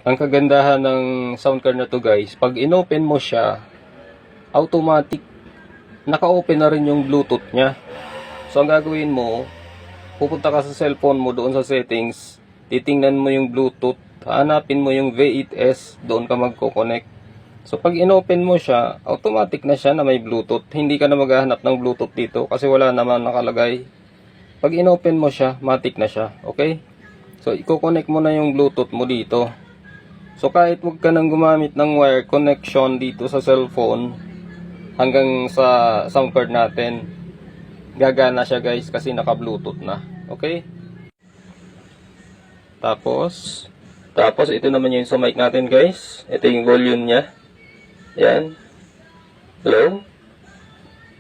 Ang kagandahan ng sound card na to guys, pag inopen mo siya, automatic naka-open na rin yung Bluetooth niya. So ang gagawin mo, pupunta ka sa cellphone mo doon sa settings, titingnan mo yung Bluetooth, hanapin mo yung V8S, doon ka magko-connect. So pag inopen mo siya, automatic na siya na may Bluetooth. Hindi ka na maghahanap ng Bluetooth dito kasi wala naman nakalagay. Pag inopen mo siya, matic na siya. Okay? So i-connect mo na yung Bluetooth mo dito. So kahit wag ka nang gumamit ng wire connection dito sa cellphone hanggang sa sound card natin, gagana siya guys kasi naka-Bluetooth na. Okay? Tapos ito naman yung sa mic natin guys. Ito yung volume niya. Ayan. Hello?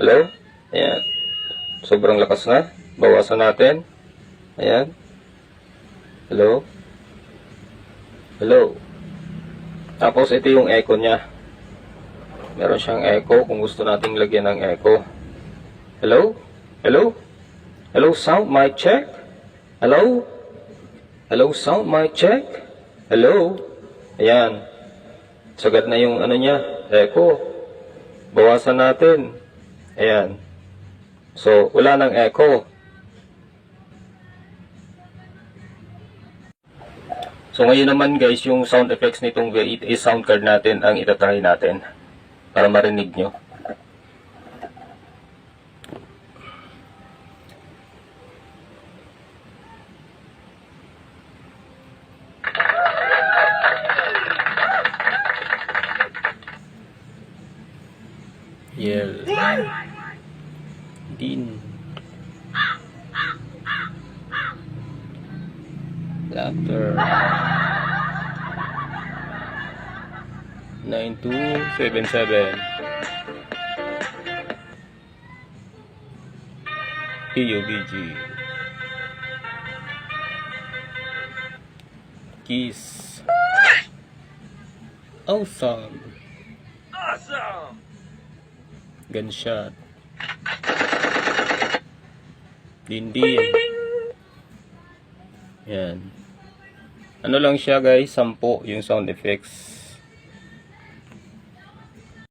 Hello? Ayan. Sobrang lakas na. Bawasan natin. Ayan. Hello? Hello? Tapos ito yung echo niya. Meron siyang echo kung gusto nating lagyan ng echo. Hello? Hello? Hello, sound mic check? Hello? Hello, sound mic check? Hello? Ayan. Sagad na yung ano niya, echo. Bawasan natin. Ayan. So, wala nang echo. So, ngayon naman guys, yung sound effects nitong V8 sound card natin ang itatry natin para marinig nyo. Yell. Din. Laughter. 9277. PUBG. Kiss. Awesome. Awesome! Gunshot. Dindin. Yan. Ano lang siya guys, 10 yung sound effects.